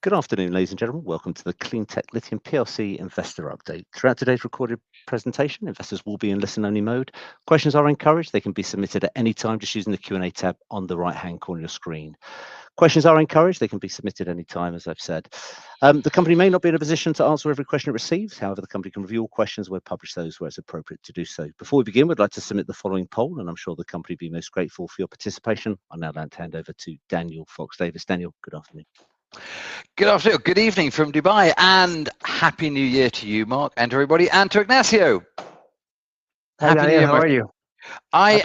Good afternoon, ladies and gentlemen. Welcome to the CleanTech Lithium PLC Investor Update. Throughout today's recorded presentation, investors will be in listen-only mode. Questions are encouraged. They can be submitted at any time just using the Q&A tab on the right-hand corner of your screen. Questions are encouraged. They can be submitted any time, as I've said. The company may not be in a position to answer every question it receives. However, the company can review all questions where publish those where it's appropriate to do so. Before we begin, we'd like to submit the following poll, and I'm sure the company will be most grateful for your participation. I'll now hand over to Daniel Fox-Davis. Daniel, good afternoon. Good afternoon, good evening from Dubai, and Happy New Year to you, Mark, and to everybody, and to Ignacio. Hi, Daniel, how are you? I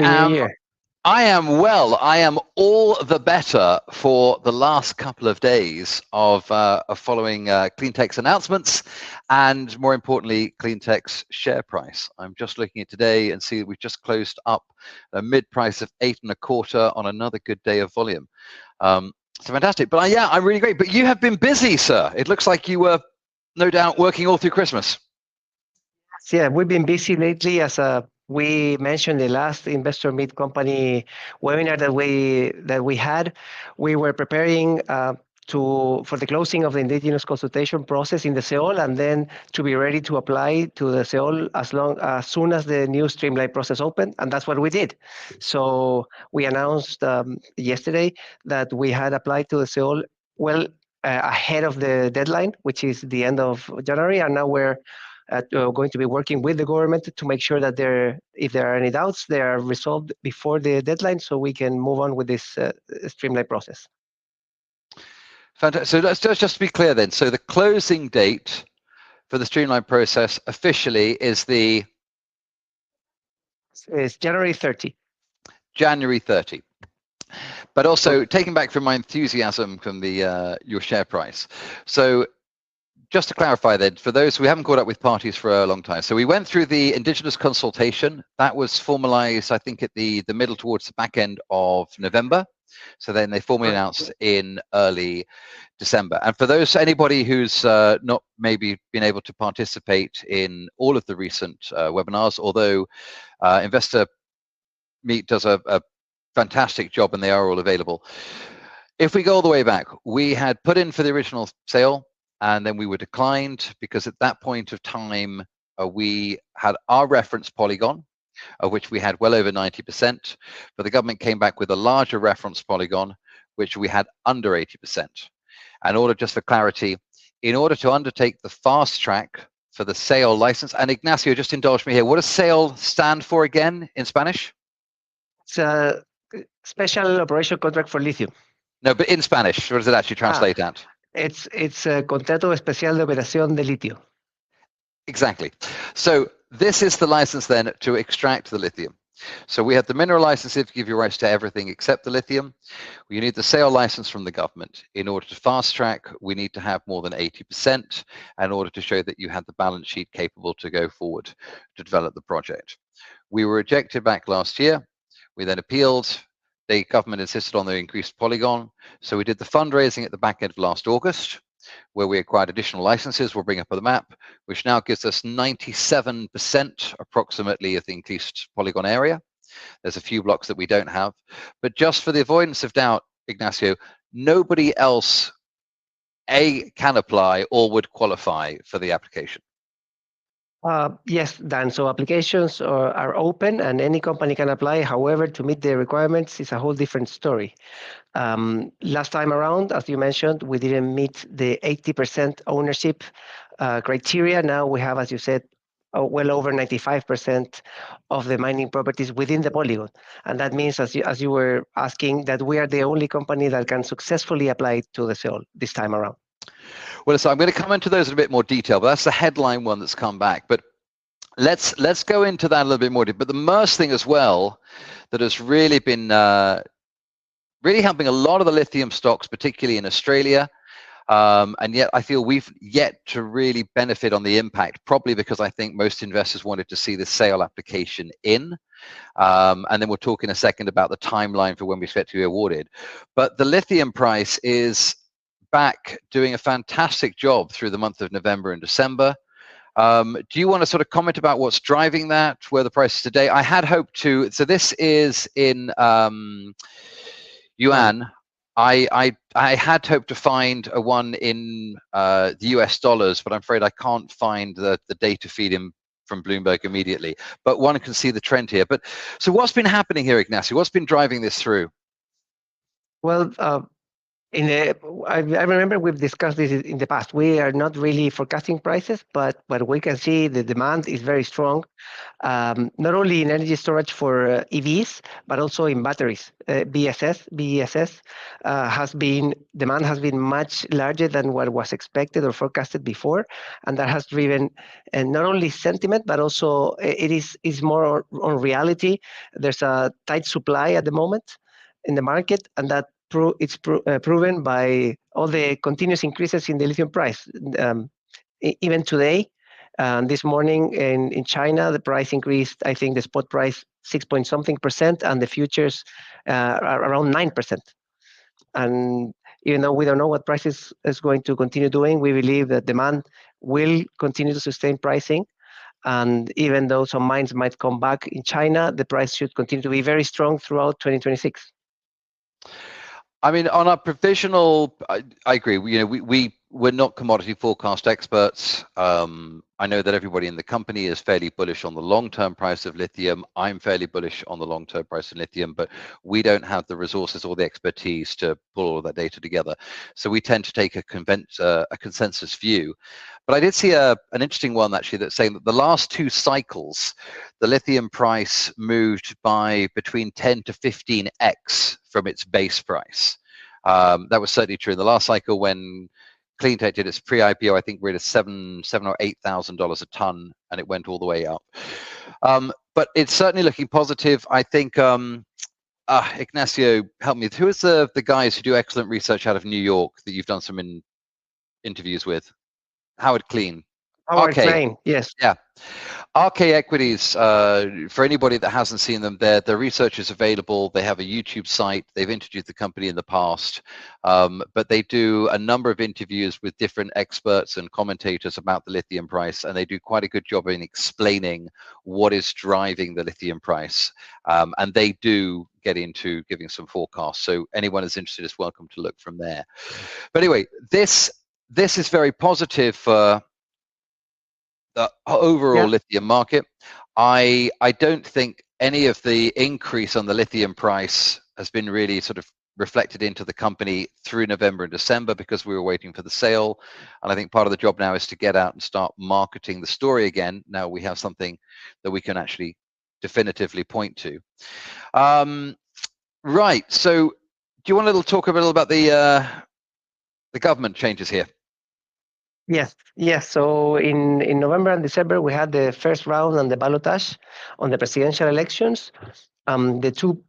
am well. I am all the better for the last couple of days of following CleanTech's announcements, and more importantly, CleanTech's share price. I'm just looking at today and see that we've just closed up a mid price of 8.25 on another good day of volume. So fantastic, but yeah, I'm really great. But you have been busy, sir. It looks like you were, no doubt, working all through Christmas. Yeah, we've been busy lately. As we mentioned, the last Investor Meet Company webinar that we had, we were preparing for the closing of the indigenous consultation process in the SEOL, and then to be ready to apply to the SEOL as soon as the new streamline process opened, and that's what we did. So we announced yesterday that we had applied to the SEOL well ahead of the deadline, which is the end of January, and now we're going to be working with the government to make sure that if there are any doubts, they are resolved before the deadline, so we can move on with this streamline process. Fantastic. So let's just be clear then. So the closing date for the streamline process officially is It's January 30. January 30. But also taking back from my enthusiasm from your share price. So just to clarify then, for those who haven't caught up with parties for a long time, so we went through the indigenous consultation. That was formalized, I think, at the middle towards the back end of November. So then they formally announced in early December. And for anybody who's not maybe been able to participate in all of the recent webinars, although Investor Meet does a fantastic job and they are all available. If we go all the way back, we had put in for the original sale, and then we were declined because at that point of time, we had our reference polygon, of which we had well over 90%, but the government came back with a larger reference polygon, which we had under 80%. And just for clarity, in order to undertake the fast track for the sale license, and Ignacio, just indulge me here, what does sale stand for again in Spanish? It's a special operation contract for lithium. No, but in Spanish, what does it actually translate at? It's a contrato especial de operación de litio. Exactly. So this is the license then to extract the lithium. So we have the mineral license to give you rights to everything except the lithium. You need the sale license from the government. In order to fast track, we need to have more than 80% in order to show that you had the balance sheet capable to go forward to develop the project. We were rejected back last year. We then appealed. The government insisted on the increased polygon. So we did the fundraising at the back end of last August, where we acquired additional licenses. We'll bring up on the map, which now gives us 97% approximately of the increased polygon area. There's a few blocks that we don't have, but just for the avoidance of doubt, Ignacio, nobody else can apply or would qualify for the application. Yes, Dan. So applications are open and any company can apply. However, to meet the requirements is a whole different story. Last time around, as you mentioned, we didn't meet the 80% ownership criteria. Now we have, as you said, well over 95% of the mining properties within the polygon. And that means, as you were asking, that we are the only company that can successfully apply to the SEOL this time around. Well, so I'm going to come into those in a bit more detail, but that's the headline one that's come back. But let's go into that a little bit more. But the MERS thing as well, that has really been really helping a lot of the lithium stocks, particularly in Australia. And yet I feel we've yet to really benefit on the impact, probably because I think most investors wanted to see the sale application in. And then we'll talk in a second about the timeline for when we expect to be awarded. But the lithium price is back doing a fantastic job through the month of November and December. Do you want to sort of comment about what's driving that, where the price is today? I had hoped to, so this is in yuan. I had hoped to find a one in the US dollars, but I'm afraid I can't find the data feed in from Bloomberg immediately. But one can see the trend here. But so what's been happening here, Ignacio? What's been driving this through? Well, I remember we've discussed this in the past. We are not really forecasting prices, but we can see the demand is very strong, not only in energy storage for EVs, but also in batteries. BESS demand has been much larger than what was expected or forecasted before, and that has driven not only sentiment, but also it is more on reality. There's a tight supply at the moment in the market, and that it's proven by all the continuous increases in the lithium price. Even today, this morning in China, the price increased, I think the spot price 6-point-something%, and the futures are around 9%. And even though we don't know what prices is going to continue doing, we believe that demand will continue to sustain pricing. And even though some mines might come back in China, the price should continue to be very strong throughout 2026. I mean, on our provisional, I agree. You know, we're not commodity forecast experts. I know that everybody in the company is fairly bullish on the long-term price of lithium. I'm fairly bullish on the long-term price of lithium, but we don't have the resources or the expertise to pull all of that data together. So we tend to take a consensus view. But I did see an interesting one actually that's saying that the last two cycles, the lithium price moved by between 10 to 15x from its base price. That was certainly true in the last cycle when CleanTech did its pre-IPO. I think we're at $7,000 or $8,000 a ton, and it went all the way up. But it's certainly looking positive. I think Ignacio, help me. Who is the guys who do excellent research out of New York that you've done some interviews with? Howard Klein. Howard Klein, yes. Yeah. RK Equities, for anybody that hasn't seen them, their research is available. They have a YouTube site. They've interviewed the company in the past, but they do a number of interviews with different experts and commentators about the lithium price, and they do quite a good job in explaining what is driving the lithium price. And they do get into giving some forecasts. So anyone who's interested is welcome to look from there. But anyway, this is very positive for the overall lithium market. I don't think any of the increase on the lithium price has been really sort of reflected into the company through November and December because we were waiting for the sale. And I think part of the job now is to get out and start marketing the story again. Now we have something that we can actually definitively point to. Right. So do you want to talk a little about the government changes here? Yes. So in November and December, we had the first round on the ballotage on the presidential elections. The two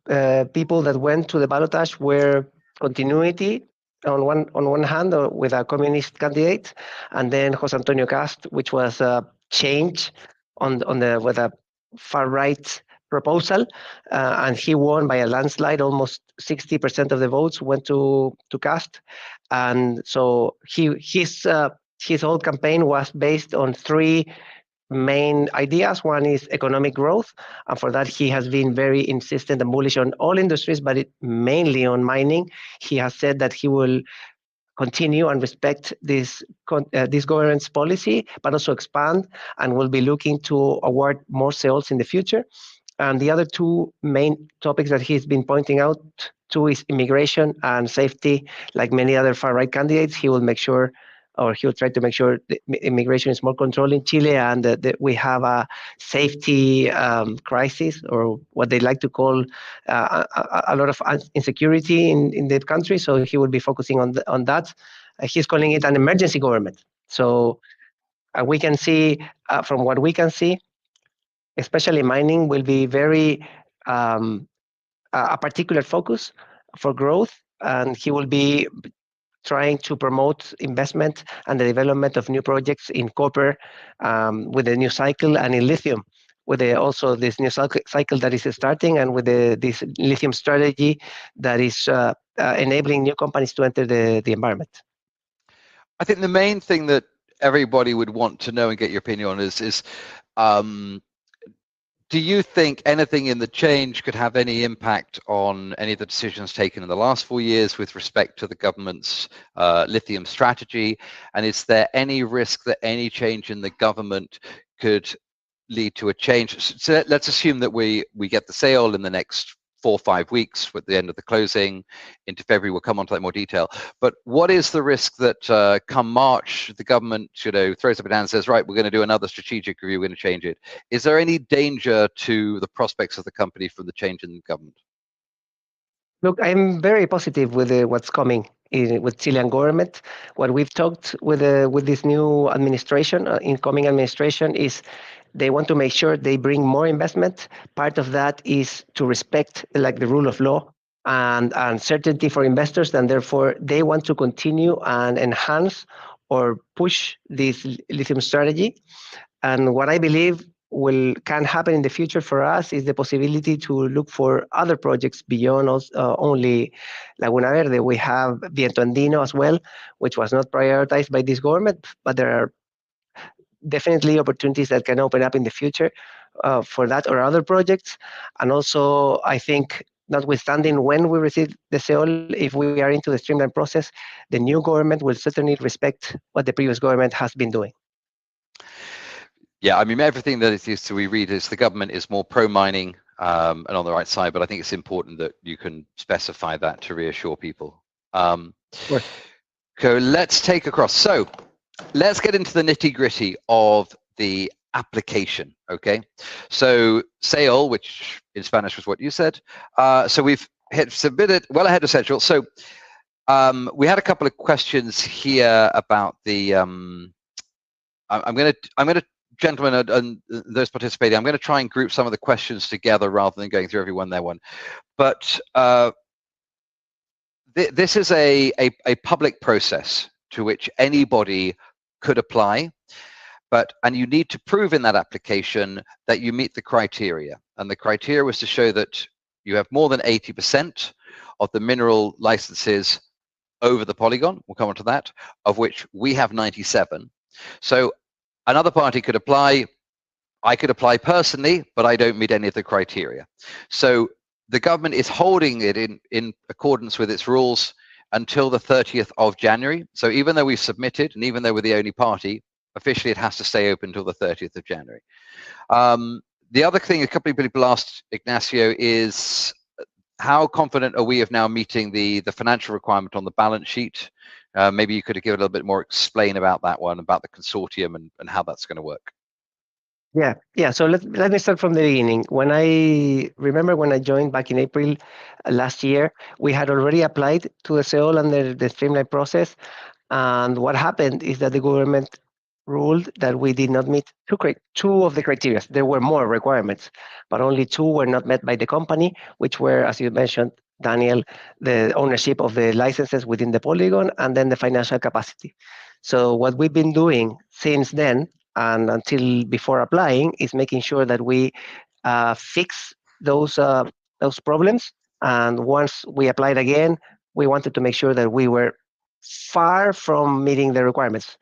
people that went to the ballotage were continuity on one hand with a communist candidate, and then José Antonio Cast, which was a change with a far right proposal, and he won by a landslide. Almost 60% of the votes went to Cast, and so his whole campaign was based on three main ideas. One is economic growth, and for that he has been very insistent and bullish on all industries, but mainly on mining. He has said that he will continue and respect this government's policy, but also expand, and will be looking to award more sales in the future. And the other two main topics that he's been pointing out to is immigration and safety. Like many other far-right candidates, he will make sure, or he'll try to make sure the immigration is more controlled in Chile, and that we have a safety crisis, or what they like to call a lot of insecurity in the country. So he will be focusing on that. He's calling it an emergency government. So we can see, from what we can see, especially mining will be very a particular focus for growth, and he will be trying to promote investment and the development of new projects in copper with the new cycle, and in lithium with also this new cycle that is starting, and with this lithium strategy that is enabling new companies to enter the environment. I think the main thing that everybody would want to know and get your opinion on is do you think anything in the change could have any impact on any of the decisions taken in the last 4 years with respect to the government's lithium strategy? And is there any risk that any change in the government could lead to a change? So let's assume that we get the sale in the next 4 or 5 weeks with the end of the closing into February. We'll come on to that in more detail. But what is the risk that come March, the government, throws up a hand and says, right, we're going to do another strategic review, we're going to change it? Is there any danger to the prospects of the company from the change in the government? Look, I'm very positive with what's coming with Chilean government. What we've talked with this new administration, incoming administration, is they want to make sure they bring more investment. Part of that is to respect the rule of law and certainty for investors, and therefore they want to continue and enhance or push this lithium strategy. And what I believe can happen in the future for us is the possibility to look for other projects beyond only Laguna Verde. We have Viento Andino as well, which was not prioritized by this government, but there are definitely opportunities that can open up in the future for that or other projects. And also, I think, notwithstanding when we receive the sale, if we are into the streamlined process, the new government will certainly respect what the previous government has been doing. Yeah, I mean, everything that it is to we read is the government is more pro-mining and on the right side, but I think it's important that you can specify that to reassure people. Sure. So let's take across. So let's get into the nitty-gritty of the application, okay? So sale, which in Spanish was what you said. So we've submitted well ahead of schedule. So we had a couple of questions here about the, I'm going to gentlemen and those participating, I'm going to try and group some of the questions together rather than going through every one there one. But this is a public process to which anybody could apply, and you need to prove in that application that you meet the criteria. And the criteria was to show that you have more than 80% of the mineral licenses over the polygon. We'll come on to that, of which we have 97. So another party could apply. I could apply personally, but I don't meet any of the criteria. So the government is holding it in accordance with its rules until the 30th of January. So even though we've submitted, and even though we're the only party, officially it has to stay open until the 30th of January. The other thing a couple of people asked Ignacio is, how confident are we of now meeting the financial requirement on the balance sheet? Maybe you could give a little bit more explain about that one, about the consortium and how that's going to work. Yeah. So let me start from the beginning. When I joined back in April last year, we had already applied to the SEOL under the streamlined process. And what happened is that the government ruled that we did not meet two of the criteria. There were more requirements, but only two were not met by the company, which were, as you mentioned, Daniel, the ownership of the licenses within the polygon, and then the financial capacity. So what we've been doing since then and until before applying is making sure that we fix those problems. And once we applied again, we wanted to make sure that we were far from meeting the requirements.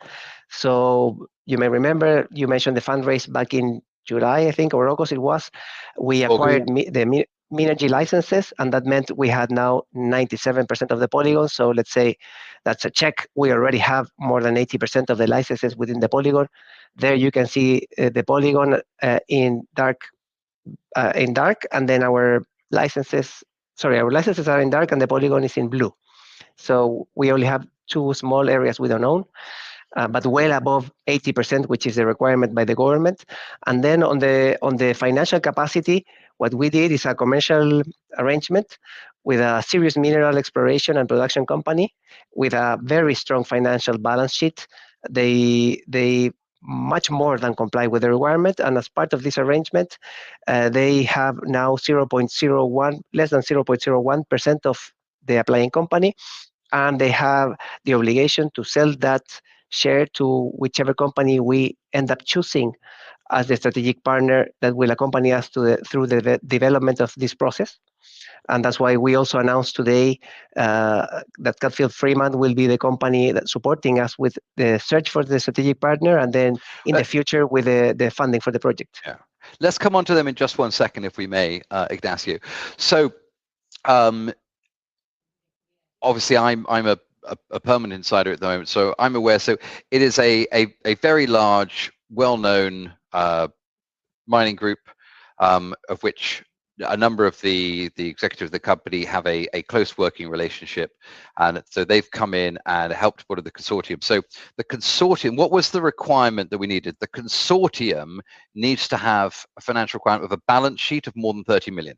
So you may remember, you mentioned the fundraise back in July, I think, or August it was. We acquired the Minergy licenses, and that meant we had now 97% of the polygon. So let's say that's a check. We already have more than 80% of the licenses within the polygon. There you can see the polygon in dark, and then our licenses are in dark and the polygon is in blue. So we only have two small areas we don't own, but well above 80%, which is the requirement by the government. And then on the financial capacity, what we did is a commercial arrangement with a serious mineral exploration and production company with a very strong financial balance sheet. They much more than comply with the requirement, and as part of this arrangement, they have now less than 0.01% of the applying company, and they have the obligation to sell that share to whichever company we end up choosing as the strategic partner that will accompany us through the development of this process. And that's why we also announced today that Cutfield Freeman will be the company that's supporting us with the search for the strategic partner, and then in the future with the funding for the project. Yeah. Let's come on to them in just one second, if we may, Ignacio. So, obviously, I'm a permanent insider at the moment, so I'm aware. So, it is a very large, well-known mining group, of which a number of the executives of the company have a close working relationship, and so they've come in and helped put in the consortium. So the consortium, what was the requirement that we needed? The consortium needs to have a financial requirement of a balance sheet of more than 30 million.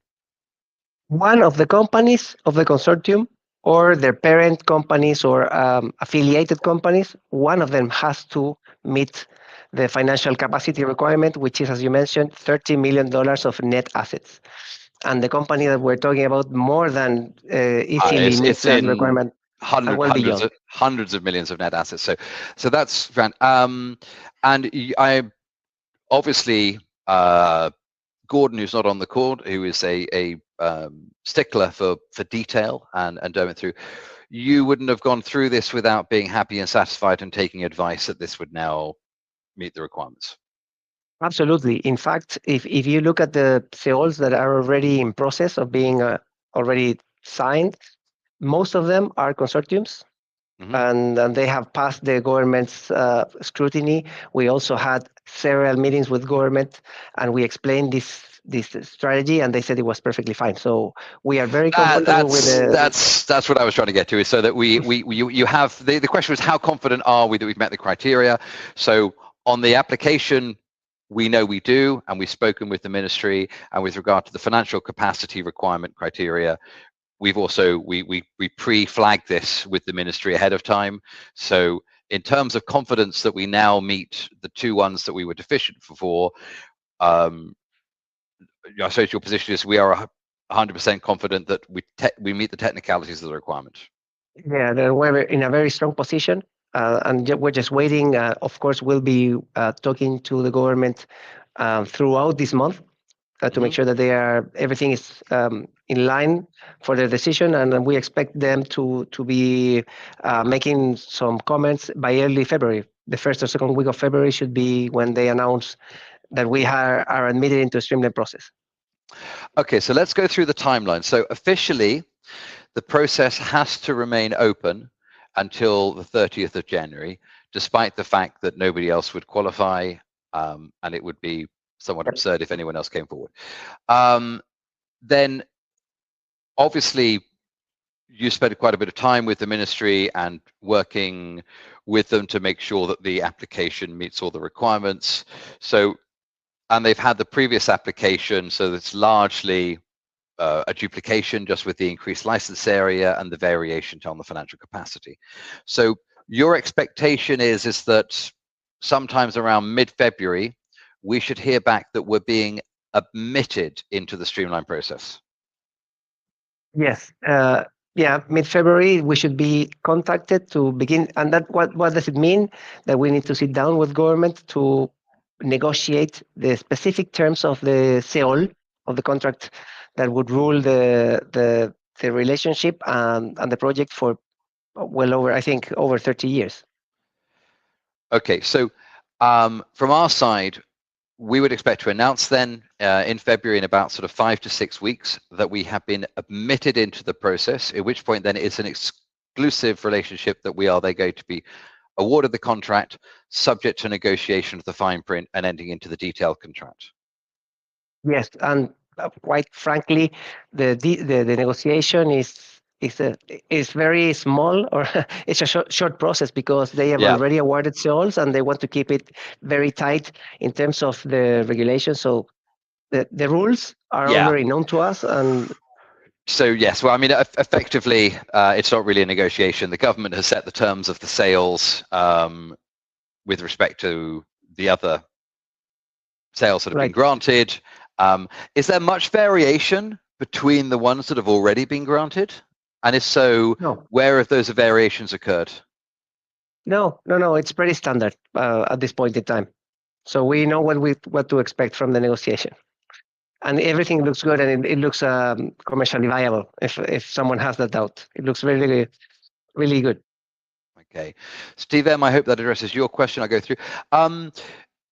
One of the companies of the consortium, or their parent companies or affiliated companies, one of them has to meet the financial capacity requirement, which is, as you mentioned, $30 million of net assets. And the company that we're talking about more than easily meets that requirement. Hundreds of millions of net assets. So that's grand. And I obviously, Gordon, who's not on the call, who is a stickler for detail and going through, you wouldn't have gone through this without being happy and satisfied and taking advice that this would now meet the requirements. Absolutely. In fact, if you look at the CEOs that are already in process of being already signed, most of them are consortiums. Mm-hmm. And they have passed the government's scrutiny. We also had several meetings with government, and we explained this strategy, and they said it was perfectly fine. So we are very comfortable with it. That's what I was trying to get to, is so that you have the question was, how confident are we that we've met the criteria? So on the application, we know we do, and we've spoken with the ministry, and with regard to the financial capacity requirement criteria, we've also we pre-flagged this with the ministry ahead of time. So in terms of confidence that we now meet the two ones that we were deficient for, I suppose your position is we are 100% confident that we meet the technicalities of the requirement. Yeah, we're in a very strong position, and we're just waiting. Of course, we'll be talking to the government throughout this month to make sure that everything is in line for their decision, and we expect them to be making some comments by early February. The first or second week of February should be when they announce that we are admitted into a streamlined process. Okay, so let's go through the timeline. So officially, the process has to remain open until the 30th of January, despite the fact that nobody else would qualify, and it would be somewhat absurd if anyone else came forward. Then, obviously, you spent quite a bit of time with the ministry and working with them to make sure that the application meets all the requirements. So, and they've had the previous application, so it's largely a duplication, just with the increased license area and the variation on the financial capacity. So your expectation is that sometimes around mid-February, we should hear back that we're being admitted into the streamline process. Yes. Yeah, mid-February, we should be contacted to begin. And that what does it mean? That we need to sit down with government to negotiate the specific terms of the CEOL, of the contract, that would rule the relationship and the project for well over, I think, over 30 years. Okay, so from our side, we would expect to announce then in February, in about sort of 5 to 6 weeks, that we have been admitted into the process, at which point then it's an exclusive relationship that they're going to be awarded the contract, subject to negotiation of the fine print and ending into the detailed contract. Yes, and quite frankly, the negotiation is very small, or it's a short process, because they have already awarded CEOLs and they want to keep it very tight in terms of the regulations. So the rules are already known to us. And so yes, well, I mean, effectively, it's not really a negotiation. The government has set the terms of the sales with respect to the other sales that have been granted. Is there much variation between the ones that have already been granted? And if so, where have those variations occurred? No, it's pretty standard at this point in time. So we know what to expect from the negotiation. And everything looks good, and it looks commercially viable. If someone has that doubt, it looks really, really good. Okay, Steve M, I hope that addresses your question. I'll go through.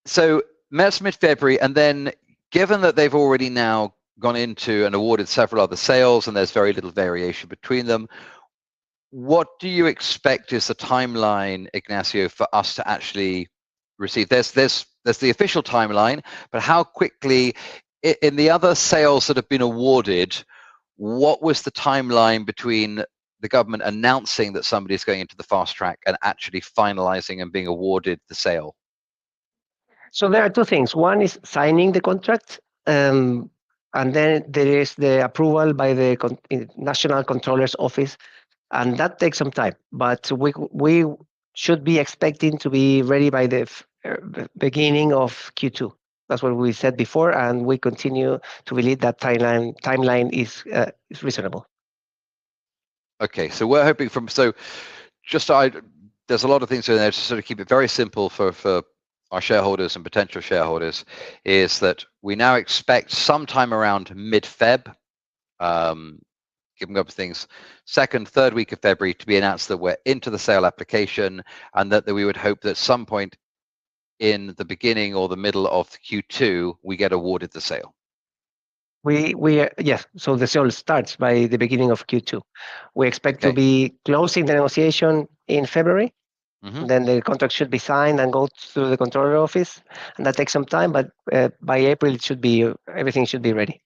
So that's mid-February, and then given that they've already now gone into and awarded several other sales and there's very little variation between them, what do you expect is the timeline, Ignacio, for us to actually receive? There's the official timeline, but how quickly, in the other sales that have been awarded, what was the timeline between the government announcing that somebody is going into the fast track and actually finalizing and being awarded the sale? So there are two things. One is signing the contract, and then there is the approval by the National Controller's Office, and that takes some time. But we should be expecting to be ready by the beginning of Q2. That's what we said before, and we continue to believe that timeline is reasonable. Okay, so we're hoping there's a lot of things in there to sort of keep it very simple for our shareholders and potential shareholders, is that we now expect sometime around mid-Feb, giving up things, second, third week of February, to be announced that we're into the sale application, and that we would hope that some point in the beginning or the middle of Q2, we get awarded the sale. Yes, so the sale starts by the beginning of Q2. We expect to be closing the negotiation in February. Mm-hmm. Then the contract should be signed and go through the controller office, and that takes some time, but by April everything should be ready.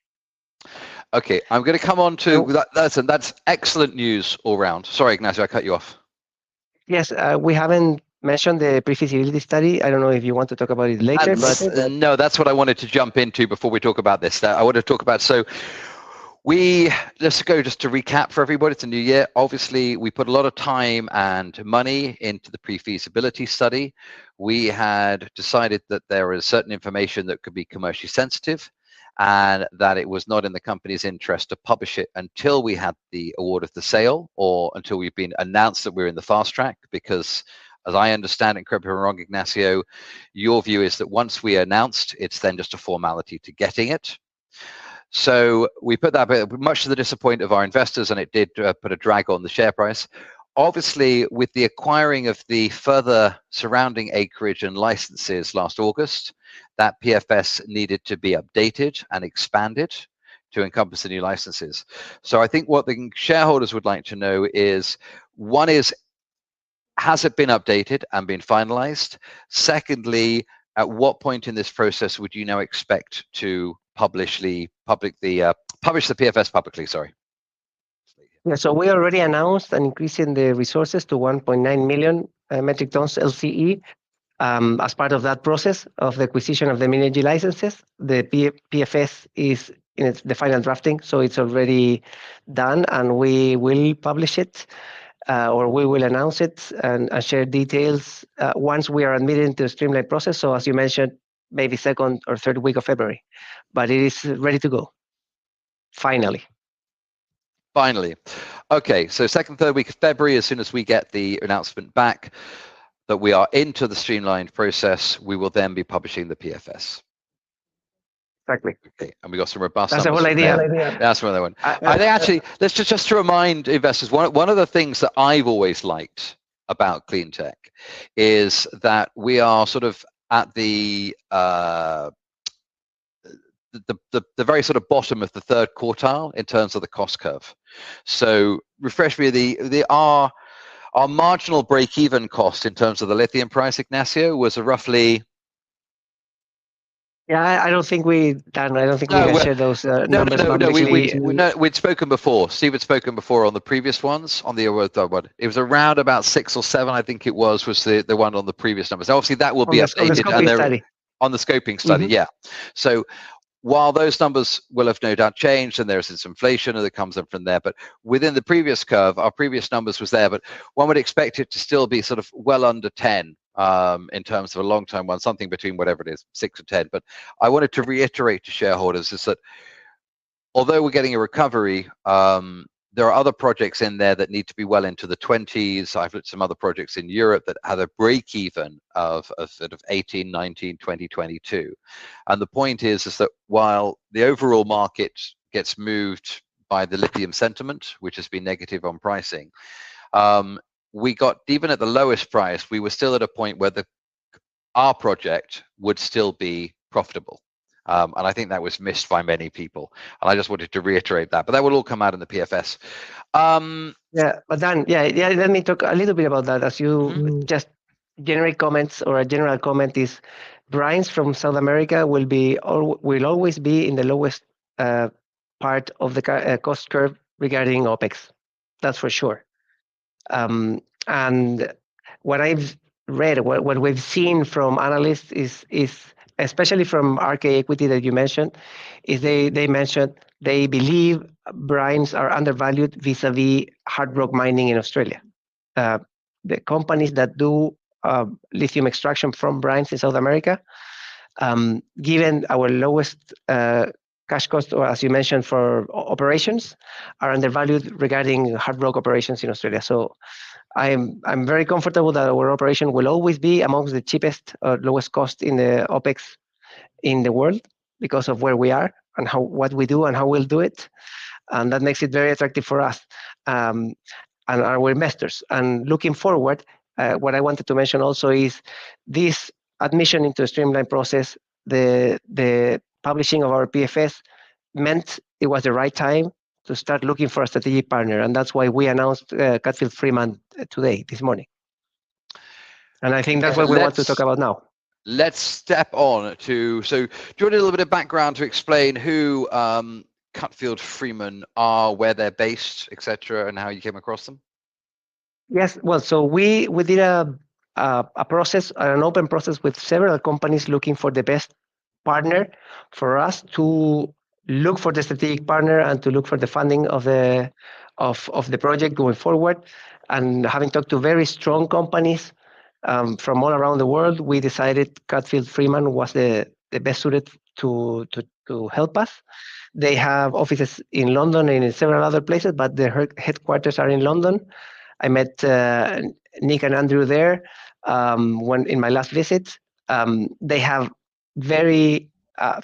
Okay, I'm going to come on to that's excellent news all round. Sorry, Ignacio, I cut you off. Yes, we haven't mentioned the pre-feasibility study. I don't know if you want to talk about it later. No, that's what I wanted to jump into before we talk about this. I want to talk about, let's go just to recap for everybody. It's a new year. Obviously, we put a lot of time and money into the pre-feasibility study. We had decided that there is certain information that could be commercially sensitive, and that it was not in the company's interest to publish it until we had the award of the sale, or until we've been announced that we're in the fast track, because as I understand it, correct me if I'm wrong, Ignacio, your view is that once we announced, it's then just a formality to getting it. So we put that, much to the disappointment of our investors, and it did put a drag on the share price. Obviously, with the acquiring of the further surrounding acreage and licenses last August, that PFS needed to be updated and expanded to encompass the new licenses. So I think what the shareholders would like to know is, one is, has it been updated and been finalized? Secondly, at what point in this process would you now expect to publish the PFS publicly? Sorry. Yeah, so we already announced an increase in the resources to 1.9 million metric tons LCE. As part of that process of the acquisition of the energy licenses, the PFS is in the final drafting, so it's already done, and we will publish it, or we will announce it and share details once we are admitted into the streamlined process. So as you mentioned, maybe second or third week of February, but it is ready to go. Finally. Okay, so second, third week of February, as soon as we get the announcement back that we are into the streamlined process, we will then be publishing the PFS. Exactly. Okay, and we got some robust. That's the whole idea. That's another one. I think actually, let's just to remind investors, one of the things that I've always liked about CleanTech is that we are sort of at the very sort of bottom of the third quartile in terms of the cost curve. So refresh me, our marginal break-even cost in terms of the lithium price, Ignacio, was roughly. Yeah, I don't think we can share those numbers publicly. We'd spoken before. Steve had spoken before on the previous ones. On the one, it was around about 6 or 7, I think it was the one on the previous numbers. Obviously, that will be updated on the scoping study. Yeah. So while those numbers will have no doubt changed, and there's this inflation that comes in from there, but within the previous curve, our previous numbers was there, but one would expect it to still be sort of well under 10 in terms of a long-term one, something between whatever it is, 6 or 10. But I wanted to reiterate to shareholders is that although we're getting a recovery, there are other projects in there that need to be well into the 20s. I've looked at some other projects in Europe that have a break even of sort of 18, 19, 20, 22. And the point is that while the overall market gets moved by the lithium sentiment, which has been negative on pricing, we got, even at the lowest price, we were still at a point where our project would still be profitable. And I think that was missed by many people. And I just wanted to reiterate that. But that will all come out in the PFS. Yeah, but Dan, let me talk a little bit about that. As you just generic comments or a general comment is, brines from South America will always be in the lowest part of the cost curve regarding OPEX. That's for sure. And what I've read, what we've seen from analysts is especially from RK Equity that you mentioned, is they mentioned they believe brines are undervalued vis-a-vis hard rock mining in Australia. The companies that do lithium extraction from brines in South America, given our lowest cash cost, or as you mentioned, for operations, are undervalued regarding hard rock operations in Australia. So I'm very comfortable that our operation will always be amongst the cheapest or lowest cost in the OPEX in the world because of where we are and what we do and how we'll do it. And that makes it very attractive for us and our investors. And looking forward, what I wanted to mention also is this admission into a streamlined process, the publishing of our PFS meant it was the right time to start looking for a strategic partner. And that's why we announced Cutfield Freeman this morning. And I think that's what we want to talk about now. Let's step on to, so do you want a little bit of background to explain who Cutfield Freeman are, where they're based, etc., and how you came across them? Yes, well, so we did a process, an open process with several companies looking for the best partner for us to look for the strategic partner and to look for the funding of the project going forward. And having talked to very strong companies from all around the world, we decided Cutfield Freeman was the best suited to help us. They have offices in London and in several other places, but their headquarters are in London. I met Nick and Andrew there when in my last visit. They have very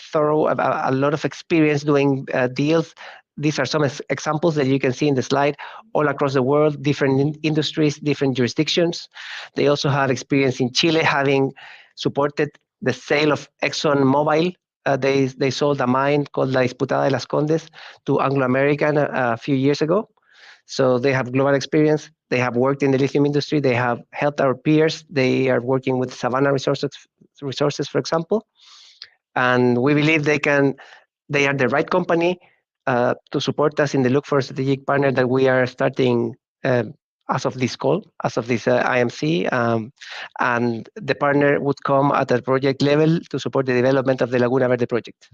thorough, a lot of experience doing deals. These are some examples that you can see in the slide all across the world, different industries, different jurisdictions. They also have experience in Chile, having supported the sale of ExxonMobil. They sold a mine called La Disputada de las Condes to Anglo American a few years ago. So they have global experience. They have worked in the lithium industry. They have helped our peers. They are working with Savannah Resources, for example. And we believe they are the right company to support us in the look for a strategic partner that we are starting as of this call, as of this IMC. And the partner would come at a project level to support the development of the Laguna Verde project.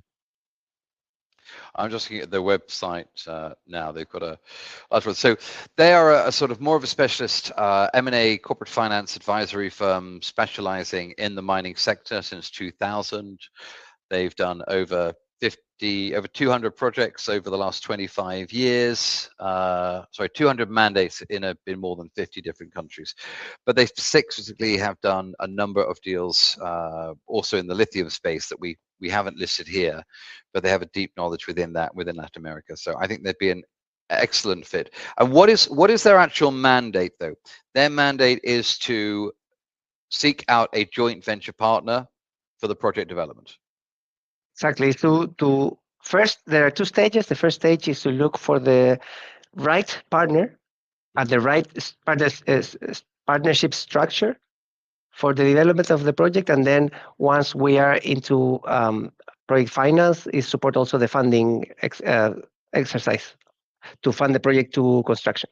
I'm just looking at their website now. They've got so they are a sort of more of a specialist M&A corporate finance advisory firm specializing in the mining sector since 2000. They've done over 200 projects over the last 25 years. 200 mandates in more than 50 different countries. But they specifically have done a number of deals also in the lithium space that we haven't listed here, but they have a deep knowledge within Latin America. So I think they'd be an excellent fit. And what is their actual mandate though? Their mandate is to seek out a joint venture partner for the project development. Exactly. To first, there are two stages. The first stage is to look for the right partner and the right partnership structure for the development of the project. And then once we are into project finance, is support also the funding exercise to fund the project to construction.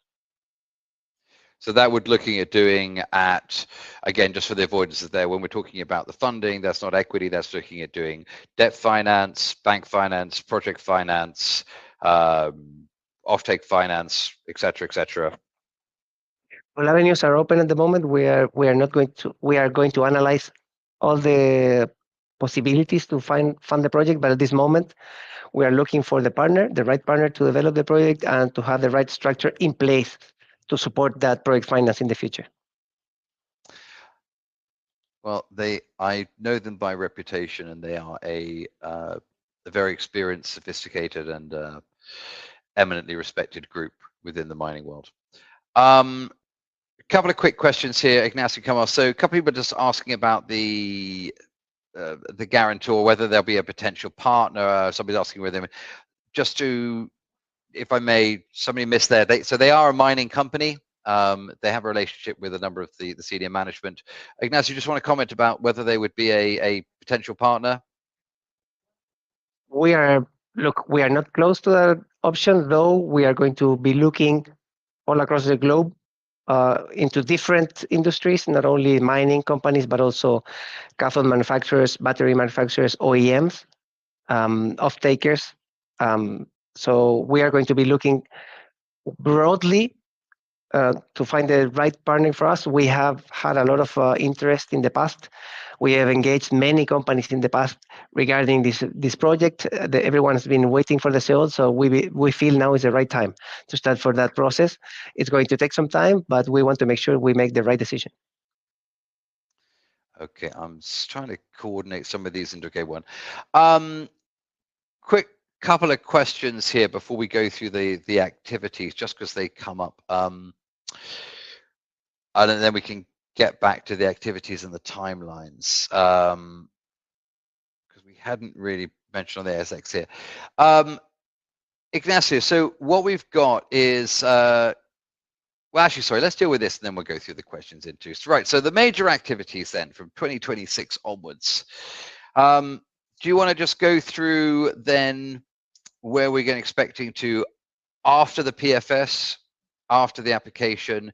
So that would looking at doing again, just for the avoidances there, when we're talking about the funding, that's not equity, that's looking at doing debt finance, bank finance, project finance, offtake finance, et cetera. All avenues are open at the moment. We are going to analyze all the possibilities to fund the project, but at this moment, we are looking for the right partner to develop the project and to have the right structure in place to support that project finance in the future. Well, I know them by reputation, and they are a very experienced, sophisticated, and eminently respected group within the mining world. A couple of quick questions here, Ignacio Camas. So a couple of people just asking about the the guarantor, whether there'll be a potential partner. Somebody's asking whether, just to, if I may, somebody missed there. So they are a mining company. They have a relationship with a number of the senior management. Ignacio, you just want to comment about whether they would be a potential partner? We are not close to that option, though. We are going to be looking all across the globe into different industries, not only mining companies, but also cathode manufacturers, battery manufacturers, OEMs, off-takers. So we are going to be looking broadly to find the right partner for us. We have had a lot of interest in the past. We have engaged many companies in the past regarding this project. Everyone has been waiting for the sale, so we feel now is the right time to start for that process. It's going to take some time, but we want to make sure we make the right decision. Okay, I'm just trying to coordinate some of these into one. Quick couple of questions here before we go through the activities, just because they come up. And then we can get back to the activities and the timelines, because we hadn't really mentioned on the ASX here. Ignacio, so what we've got is, well, actually, sorry, let's deal with this and then we'll go through the questions into. Right, so the major activities then from 2026 onwards. Do you want to just go through then where we're expecting to, after the PFS, after the application,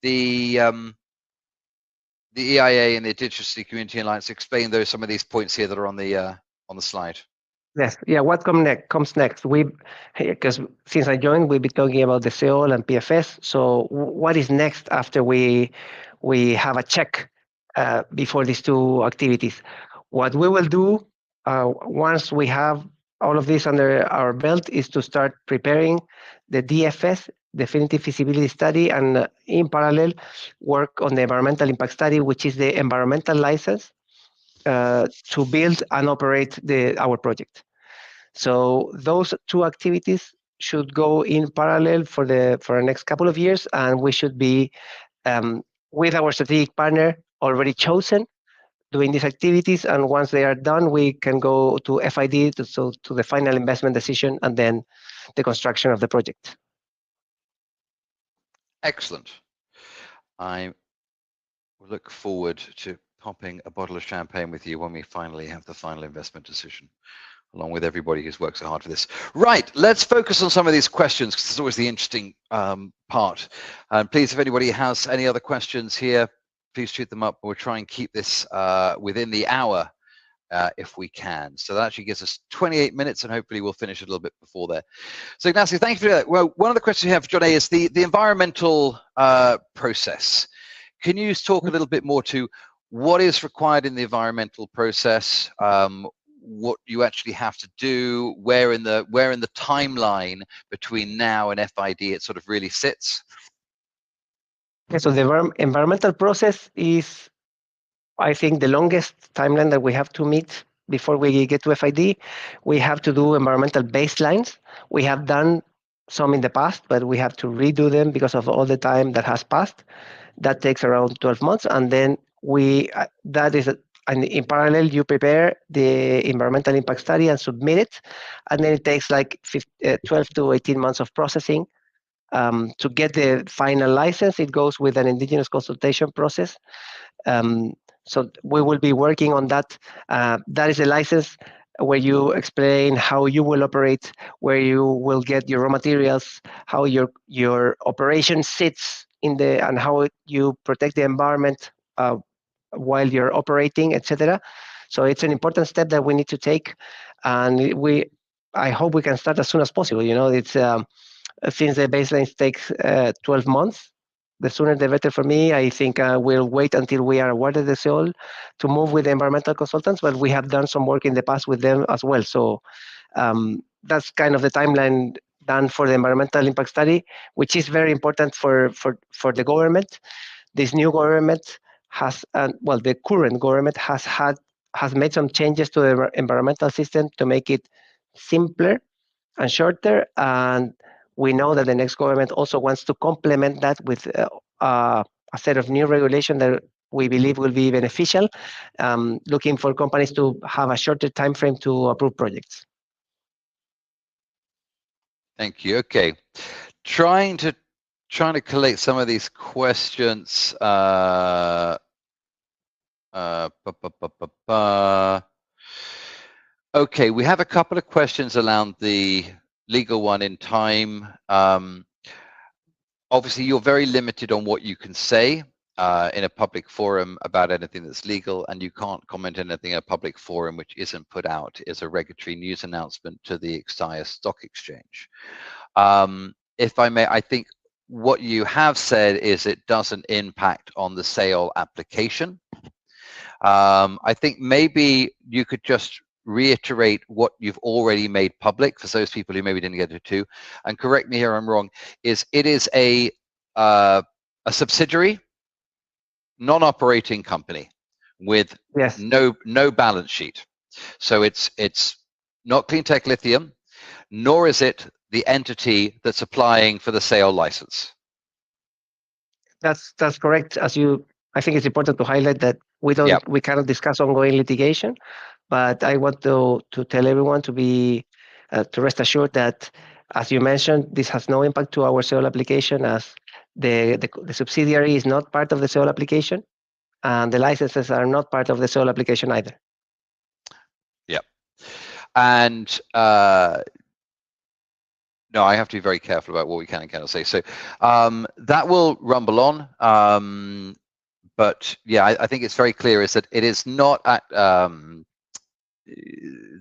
the EIA and the Indigenous Community Alliance, explain some of these points here that are on the slide. Yes, yeah. What comes next? Because since I joined, we've been talking about the CO and PFS. So what is next after we have a check before these two activities? What we will do once we have all of this under our belt is to start preparing the DFS, definitive feasibility study, and in parallel work on the environmental impact study, which is the environmental license to build and operate our project. So those two activities should go in parallel for the next couple of years, and we should be with our strategic partner already chosen doing these activities. And once they are done, we can go to FID, to the final investment decision, and then the construction of the project. Excellent. I look forward to popping a bottle of champagne with you when we finally have the final investment decision, along with everybody who's worked so hard for this. Right, let's focus on some of these questions, because it's always the interesting part. And please, if anybody has any other questions here, please shoot them up. We'll try and keep this within the hour if we can. So that actually gives us 28 minutes, and hopefully we'll finish a little bit before there. So Ignacio, thank you for that. Well, one of the questions we have for John A is the environmental process. Can you talk a little bit more to what is required in the environmental process, what you actually have to do, where in the timeline between now and FID it sort of really sits? Okay, so the environmental process is, I think, the longest timeline that we have to meet before we get to FID. We have to do environmental baselines. We have done some in the past, but we have to redo them because of all the time that has passed. That takes around 12 months, and then and in parallel, you prepare the environmental impact study and submit it, and then it takes like 12 to 18 months of processing. To get the final license, it goes with an indigenous consultation process. So we will be working on that. That is a license where you explain how you will operate, where you will get your raw materials, how your operation sits and how you protect the environment while you're operating, etc. So it's an important step that we need to take, and I hope we can start as soon as possible. It's since the baselines takes 12 months, the sooner the better for me. I think we'll wait until we are awarded the SEOL to move with the environmental consultants, but we have done some work in the past with them as well. So that's kind of the timeline done for the environmental impact study, which is very important for the government. This new government the current government has made some changes to the environmental system to make it simpler and shorter, and we know that the next government also wants to complement that with a set of new regulation that we believe will be beneficial, looking for companies to have a shorter time frame to approve projects. Thank you. Okay, trying to collate some of these questions. Okay, we have a couple of questions around the legal one in time. Obviously, you're very limited on what you can say in a public forum about anything that's legal, and you can't comment anything in a public forum which isn't put out as a regulatory news announcement to the entire stock exchange. If I may, I think what you have said is it doesn't impact on the sale application. I think maybe you could just reiterate what you've already made public for those people who maybe didn't get it too, and correct me here I'm wrong, is it is a subsidiary, non-operating company with Yes. no balance sheet. So it's not CleanTech Lithium, nor is it the entity that's applying for the sale license. That's correct. I think it's important to highlight that we cannot discuss ongoing litigation, but I want to tell everyone to rest assured that, as you mentioned, this has no impact to our sale application, as the subsidiary is not part of the sale application, and the licenses are not part of the sale application either. Yeah, and no, I have to be very careful about what we can and cannot say. So that will rumble on. But yeah, I think it's very clear is that it is not at,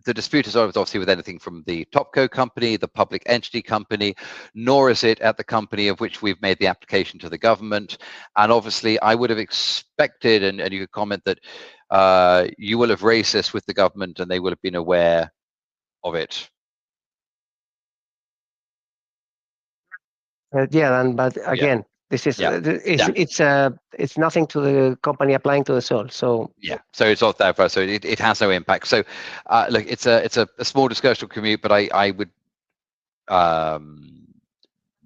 the dispute is obviously with anything from the Topco company, the public entity company, nor is it at the company of which we've made the application to the government. And obviously, I would have expected, and you could comment that you will have raised this with the government and they will have been aware of it. But again, this is it's nothing to the company applying to the sale. So yeah, so it's not that. So it has no impact. So look, it's a small discussion commute, but I would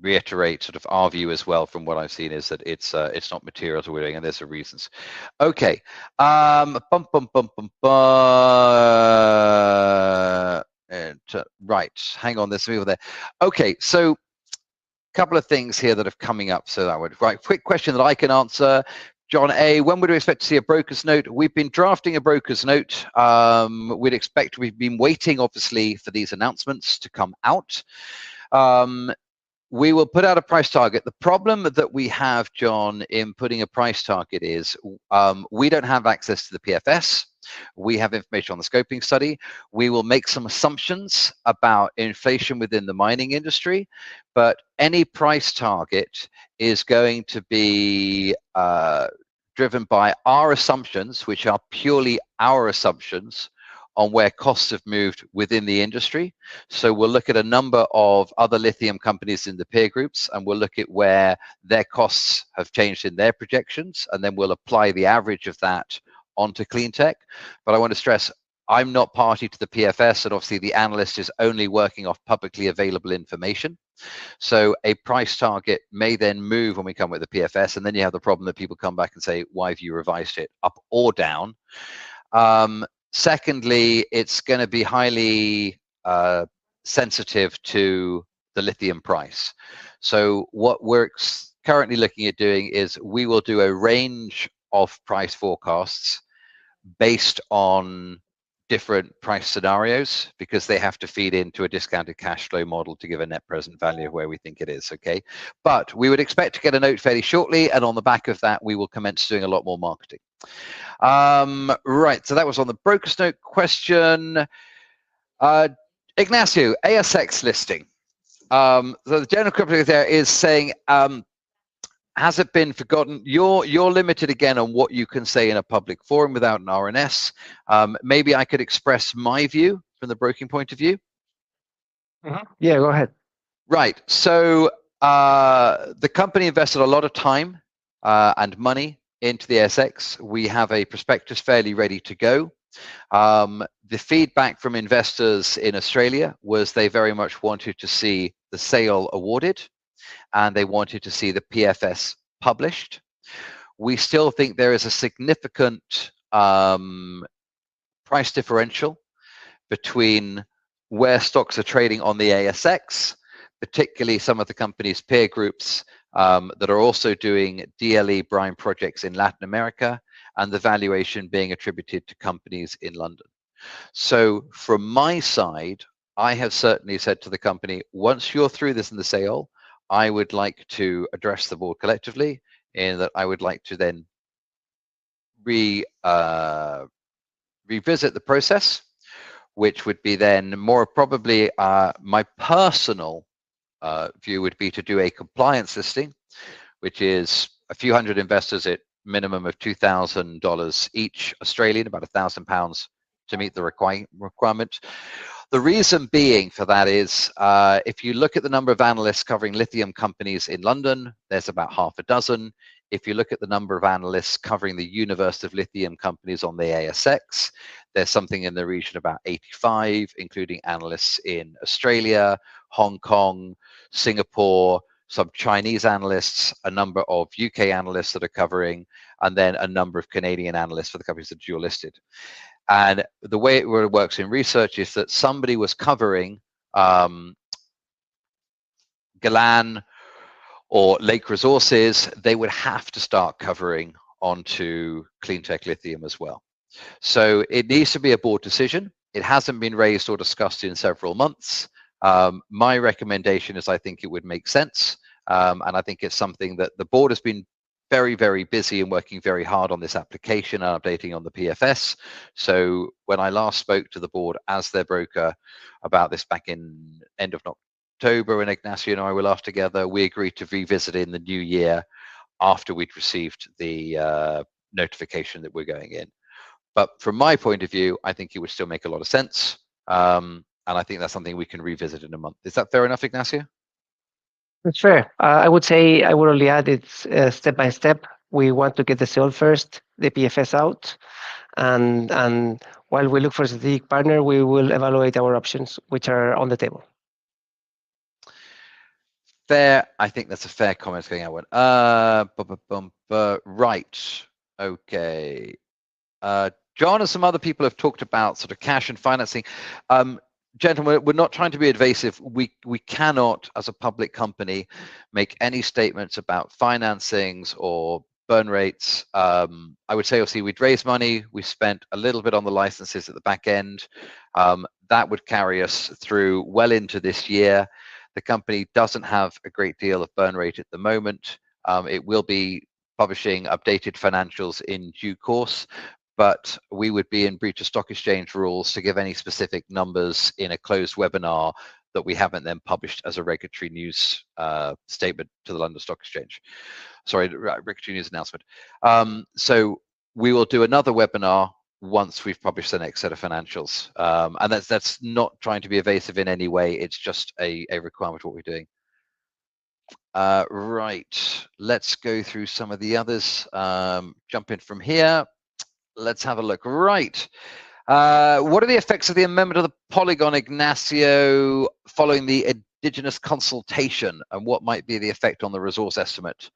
reiterate sort of our view as well from what I've seen is that it's not material to what we're doing, and there's some reasons. Okay, right, hang on, there's some people there. Okay, so couple of things here that are coming up, so that would right. Quick question that I can answer. John A, when would we expect to see a broker's note? We've been drafting a broker's note. We've been waiting, obviously, for these announcements to come out. We will put out a price target. The problem that we have, John, in putting a price target is we don't have access to the PFS. We have information on the scoping study. We will make some assumptions about inflation within the mining industry, but any price target is going to be driven by our assumptions, which are purely our assumptions on where costs have moved within the industry. So we'll look at a number of other lithium companies in the peer groups, and we'll look at where their costs have changed in their projections, and then we'll apply the average of that onto CleanTech. But I want to stress, I'm not party to the PFS, and obviously the analyst is only working off publicly available information. So a price target may then move when we come with the PFS, and then you have the problem that people come back and say, why have you revised it up or down? Secondly, it's going to be highly sensitive to the lithium price. So what we're currently looking at doing is we will do a range of price forecasts based on different price scenarios, because they have to feed into a discounted cash flow model to give a net present value of where we think it is. Okay, but we would expect to get a note fairly shortly, and on the back of that we will commence doing a lot more marketing. Right, so that was on the broker's note question. Ignacio, ASX listing. So the general crypto there is saying, has it been forgotten? You're limited again on what you can say in a public forum without an RNS. Maybe I could express my view from the broking point of view. Yeah, go ahead. Right. So the company invested a lot of time and money into the ASX. We have a prospectus fairly ready to go. The feedback from investors in Australia was they very much wanted to see the sale awarded, and they wanted to see the PFS published. we still think there is a significant price differential between where stocks are trading on the ASX, particularly some of the companies' peer groups that are also doing DLE brine projects in Latin America, and the valuation being attributed to companies in London. So from my side, I have certainly said to the company, once you're through this in the sale, I would like to address the board collectively in that I would like to then revisit the process, which would be then more probably my personal view would be to do a compliance listing, which is a few hundred investors at minimum of $2,000 each Australian, about £1,000 to meet the requirement. The reason being for that is if you look at the number of analysts covering lithium companies in London, there's about half a dozen. If you look at the number of analysts covering the universe of lithium companies on the ASX, there's something in the region about 85, including analysts in Australia, Hong Kong, Singapore, some Chinese analysts, a number of UK analysts that are covering, and then a number of Canadian analysts for the companies that are dual listed. And the way it works in research is that somebody was covering Galan or Lake Resources, they would have to start covering onto CleanTech Lithium as well. So it needs to be a board decision. It hasn't been raised or discussed in several months. My recommendation is I think it would make sense. And I think it's something that the board has been very, very busy and working very hard on this application and updating on the PFS. So when I last spoke to the board as their broker about this back in end of October, when Ignacio and I were last together, we agreed to revisit it in the new year after we'd received the notification that we're going in. But from my point of view, I think it would still make a lot of sense. And I think that's something we can revisit in a month. Is that fair enough, Ignacio? That's fair. I would say I would only add it's step by step. We want to get the sale first, the PFS out, and while we look for a strategic partner, we will evaluate our options, which are on the table. Fair. I think that's a fair comment going out. Right. Okay. John and some other people have talked about sort of cash and financing. Gentlemen, we're not trying to be evasive. We cannot, as a public company, make any statements about financings or burn rates. I would say, obviously, we'd raised money. We spent a little bit on the licenses at the back end. That would carry us through well into this year. The company doesn't have a great deal of burn rate at the moment. It will be publishing updated financials in due course, but we would be in breach of stock exchange rules to give any specific numbers in a closed webinar that we haven't then published as a regulatory news statement to the London Stock Exchange. Sorry, regulatory news announcement. So we will do another webinar once we've published the next set of financials. And that's not trying to be evasive in any way. It's just a requirement of what we're doing. Right, let's go through some of the others. Jump in from here. Let's have a look. Right. What are the effects of the amendment of the Polygon, Ignacio, following the indigenous consultation, and what might be the effect on the resource estimate?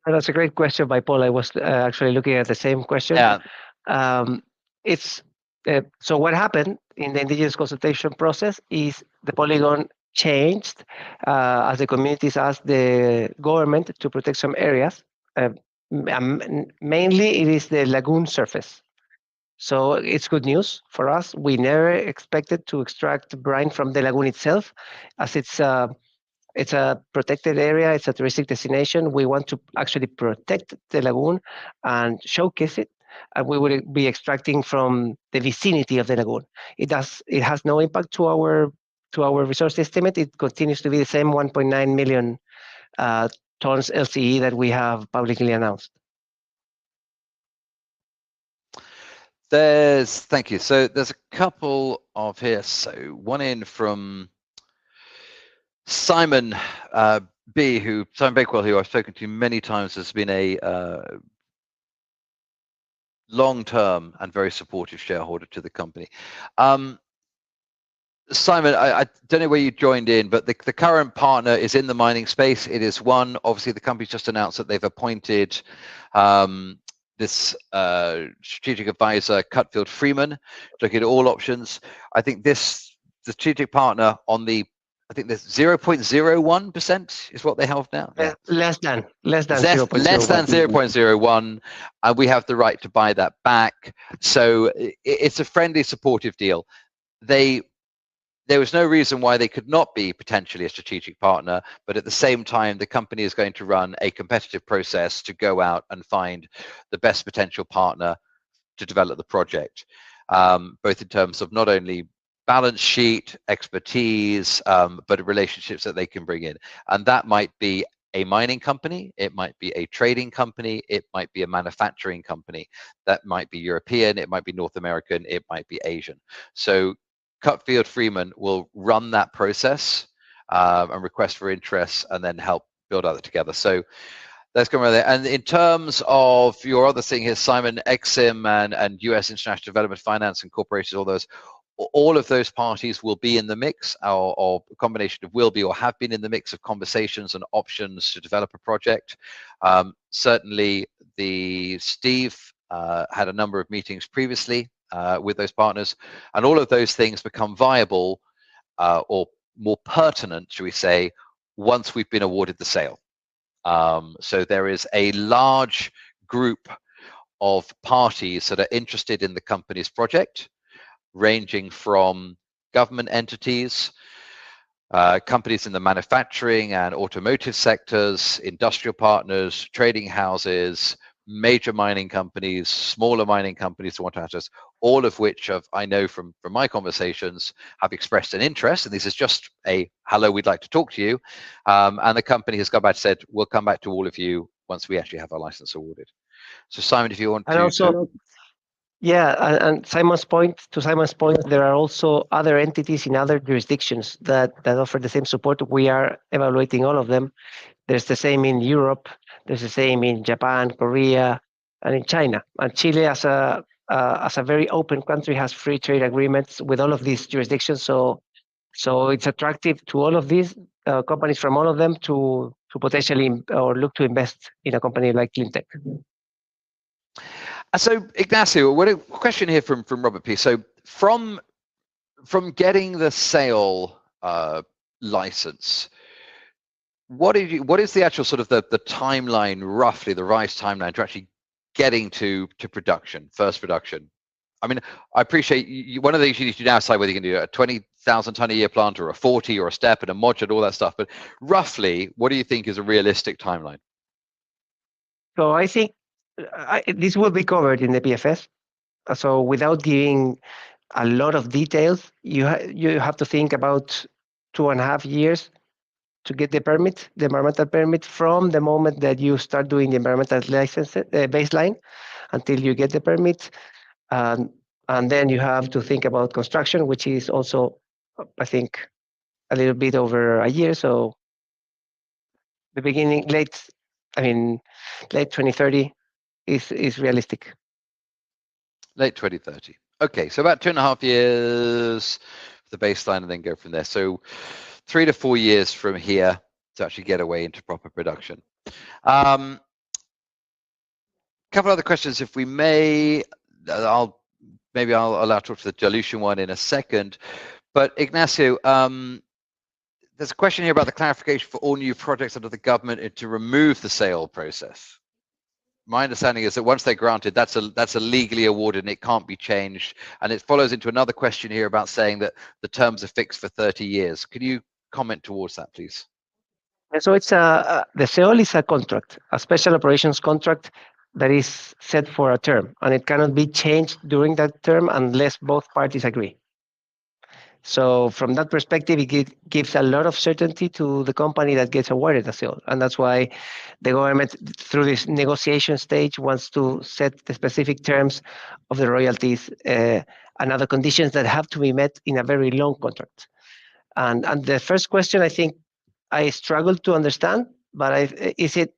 That's a great question by Paul. I was actually looking at the same question. Yeah. So what happened in the indigenous consultation process is the Polygon changed as the communities asked the government to protect some areas. Mainly, it is the lagoon surface. So it's good news for us. We never expected to extract brine from the lagoon itself, as it's a protected area. It's a touristic destination. We want to actually protect the lagoon and showcase it. And we would be extracting from the vicinity of the lagoon. It has no impact to our resource estimate. It continues to be the same 1.9 million tons LCE that we have publicly announced. Thank you. So there's a couple of here. So one in from Simon Simon Bakewell, who I've spoken to many times, has been a long-term and very supportive shareholder to the company. Simon, I don't know where you joined in, but the current partner is in the mining space. It is one. Obviously, the company's just announced that they've appointed this strategic advisor, Cutfield Freeman, to look at all options. I think the strategic partner on the, I think there's 0.01% is what they have now. Yeah. Less than 0.01. Less than 0.01, and we have the right to buy that back. So it's a friendly, supportive deal. There was no reason why they could not be potentially a strategic partner, but at the same time, the company is going to run a competitive process to go out and find the best potential partner to develop the project, both in terms of not only balance sheet, expertise, but relationships that they can bring in. And that might be a mining company, it might be a trading company, it might be a manufacturing company, that might be European, it might be North American, it might be Asian. So Cutfield Freeman will run that process and request for interest and then help build that together. So let's go over there. And in terms of your other thing here, Simon, EXIM and US International Development Finance and corporations, all of those parties will be in the mix, or a combination of will be or have been in the mix of conversations and options to develop a project. Certainly, Steve had a number of meetings previously with those partners, and all of those things become viable or more pertinent, shall we say, once we've been awarded the sale. So there is a large group of parties that are interested in the company's project, ranging from government entities, companies in the manufacturing and automotive sectors, industrial partners, trading houses, major mining companies, smaller mining companies, all of which I know from my conversations have expressed an interest, and this is just a hello, we'd like to talk to you, and the company has come back and said we'll come back to all of you once we actually have our license awarded. So Simon, if you want and also, yeah, and Simon's point, there are also other entities in other jurisdictions that offer the same support. We are evaluating all of them. There's the same in Europe. There's the same in Japan, Korea, and in China. And Chile, as a very open country, has free trade agreements with all of these jurisdictions. So it's attractive to all of these companies from all of them to potentially or look to invest in a company like CLEANTECH. So Ignacio, what a question here from Robert P. So from getting the sale license, what is the actual sort of the timeline, roughly the RISE timeline to actually getting to production, first production? I mean, I appreciate one of the things you need to now decide whether you can do a 20,000 ton a year plant or a 40 or a step and a module, all that stuff. But roughly, what do you think is a realistic timeline? So I think this will be covered in the PFS. So without giving a lot of details, you have to think about 2.5 years to get the permit, the environmental permit, from the moment that you start doing the environmental license baseline until you get the permit. And then you have to think about construction, which is also, I think, a little bit over a year. So the beginning, late 2030 is realistic. Late 2030. Okay, so about 2.5 years for the baseline and then go from there. So 3 to 4 years from here to actually get away into proper production. Couple other questions, if we may. I'll allow to talk to the dilution one in a second. But Ignacio, there's a question here about the clarification for all new projects under the government to remove the sale process. My understanding is that once they're granted, that's a legally awarded and it can't be changed. And it follows into another question here about saying that the terms are fixed for 30 years. Could you comment towards that, please? So it's the sale is a contract, a special operations contract that is set for a term, and it cannot be changed during that term unless both parties agree. So from that perspective, it gives a lot of certainty to the company that gets awarded a sale. And that's why the government, through this negotiation stage, wants to set the specific terms of the royalties and other conditions that have to be met in a very long contract. And the first question, I think I struggle to understand, but is it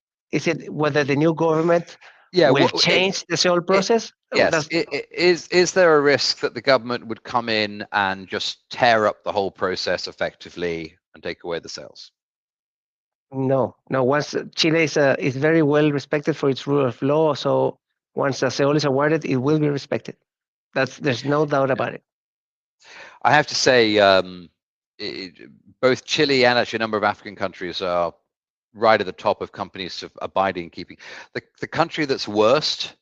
whether the new government Yeah, will change the whole process? Yes. Is there a risk that the government would come in and just tear up the whole process effectively and take away the sales? No. Once Chile is very well respected for its rule of law, so once the sale is awarded, it will be respected. There's no doubt about it. I have to say, both Chile and actually a number of African countries are right at the top of companies of abiding and keeping. The country that's worst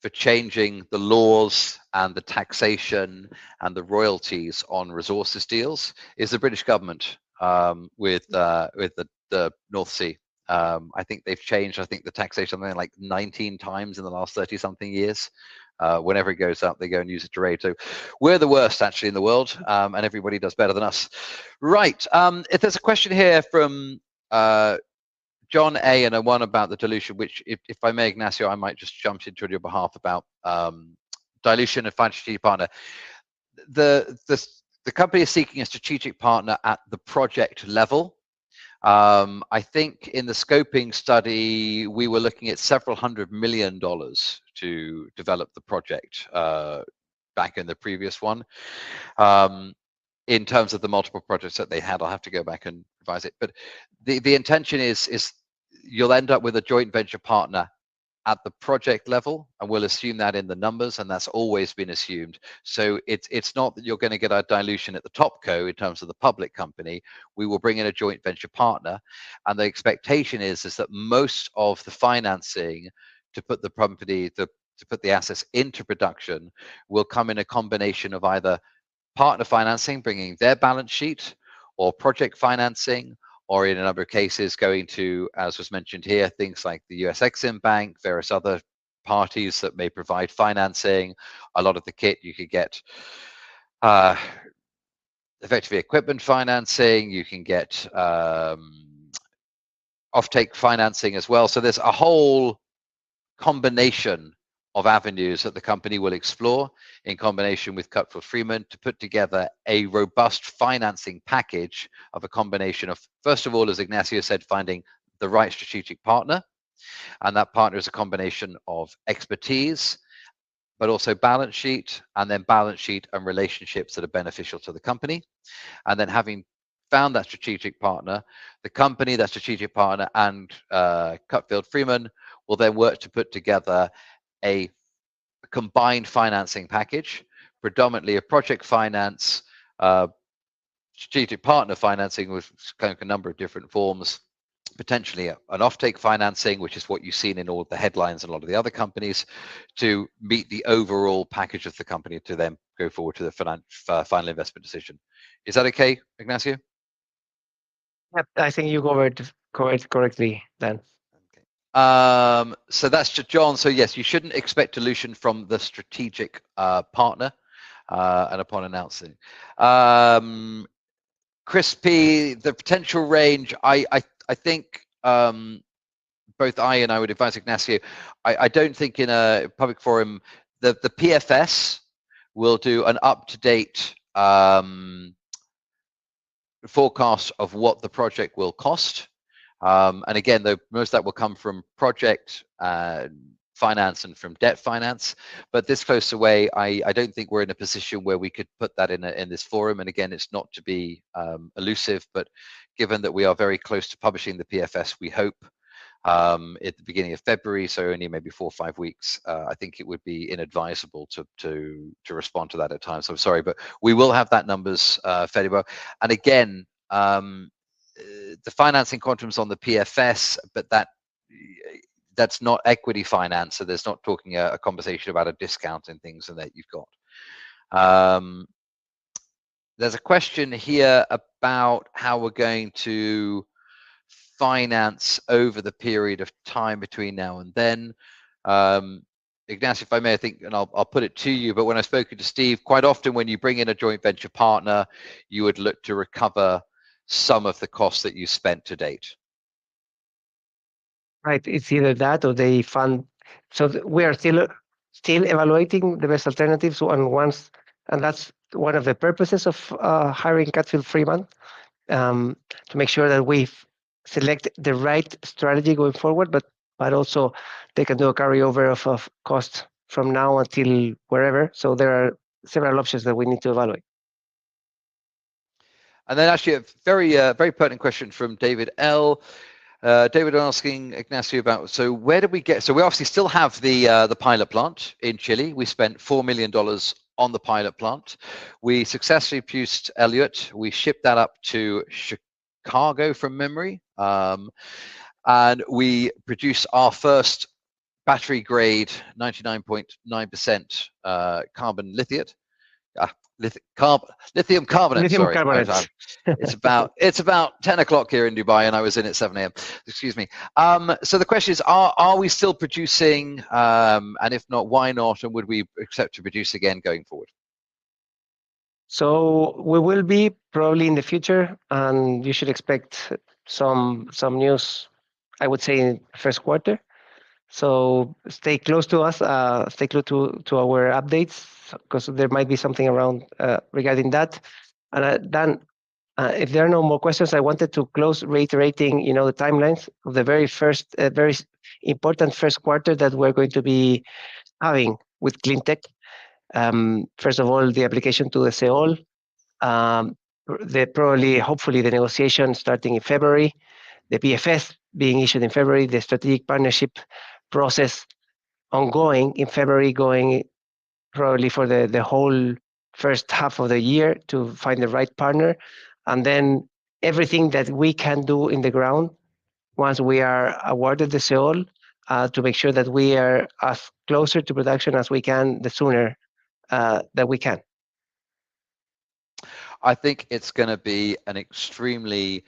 for changing the laws and the taxation and the royalties on resources deals is the British government with the North Sea. I think they've changed, the taxation something like 19 times in the last 30-something years. Whenever it goes up, they go and use it to raid. So we're the worst actually in the world, and everybody does better than us. Right. If there's a question here from John A and one about the dilution, which if I may, Ignacio, I might just jump into on your behalf about dilution and financial strategic partner. The company is seeking a strategic partner at the project level. I think in the scoping study, we were looking at several $100 million to develop the project back in the previous one. In terms of the multiple projects that they had, I'll have to go back and revise it. But the intention is you'll end up with a joint venture partner at the project level, and we'll assume that in the numbers, and that's always been assumed. So it's not that you're going to get a dilution at the top co in terms of the public company. We will bring in a joint venture partner, and the expectation is that most of the financing to put the company to put the assets into production will come in a combination of either partner financing, bringing their balance sheet, or project financing, or in a number of cases going to, as was mentioned here, things like the US Exim Bank, various other parties that may provide financing. A lot of the kit you could get effectively equipment financing, you can get offtake financing as well. So there's a whole combination of avenues that the company will explore in combination with Cutfield Freeman to put together a robust financing package of a combination of, first of all, as Ignacio said, finding the right strategic partner. And that partner is a combination of expertise, but also balance sheet, and then balance sheet and relationships that are beneficial to the company. And then having found that strategic partner, the company, that strategic partner, and Cutfield Freeman will then work to put together a combined financing package, predominantly a project finance, strategic partner financing with kind of a number of different forms, potentially an offtake financing, which is what you've seen in all of the headlines and a lot of the other companies, to meet the overall package of the company to then go forward to the final investment decision. Is that okay, Ignacio? Yep, I think you covered correctly, Dan. So that's just John. So yes, you shouldn't expect dilution from the strategic partner, and upon announcing. Chris P, the potential range, I think both I would advise Ignacio, I don't think in a public forum, the PFS will do an up-to-date forecast of what the project will cost. And again, most of that will come from project finance and from debt finance. But this close away, I don't think we're in a position where we could put that in this forum. And again, it's not to be elusive, but given that we are very close to publishing the PFS, we hope at the beginning of February, so only maybe 4 or 5 weeks, I think it would be inadvisable to respond to that at times. So I'm sorry, but we will have that numbers fairly well. And again, the financing quantum's on the PFS, but that's not equity finance, so there's not talking a conversation about a discount and things and that you've got. There's a question here about how we're going to finance over the period of time between now and then. Ignacio, if I may, I think, and I'll put it to you, but when I've spoken to Steve, quite often when you bring in a joint venture partner, you would look to recover some of the costs that you spent to date. Right, it's either that or they fund. So we are still evaluating the best alternatives, and that's one of the purposes of hiring Cutfield Freeman, to make sure that we select the right strategy going forward. But but also they can do a carryover of cost from now until wherever. So there are several options that we need to evaluate. And then actually a very pertinent question from David L. David asking Ignacio about, so where did we get, so we obviously still have the pilot plant in Chile. We spent $4 million on the pilot plant. We successfully produced Elliott. We shipped that up to Chicago from memory. And we produced our first battery grade 99.9% carbon lithium. Lithium carbonate. Lithium sorry. carbonate. It's about 10 o'clock here in Dubai, and I was in at 7 a.m. Excuse me. So the question is, are we still producing? And if not, why not? And would we accept to produce again going forward? So we will be probably in the future, and you should expect some news, I would say, in first quarter. So stay close to us, stay close to our updates, because there might be something around regarding that. And Dan, if there are no more questions, I wanted to close reiterating, the timelines of the very first, very important first quarter that we're going to be having with CleanTech. First of all, the application to the SEOL, hopefully the negotiation starting in February, the PFS being issued in February, the strategic partnership process ongoing in February, going probably for the whole first half of the year to find the right partner, and then everything that we can do in the ground once we are awarded the SEOL to make sure that we are as closer to production as we can, the sooner that we can. I think it's going to be an extremely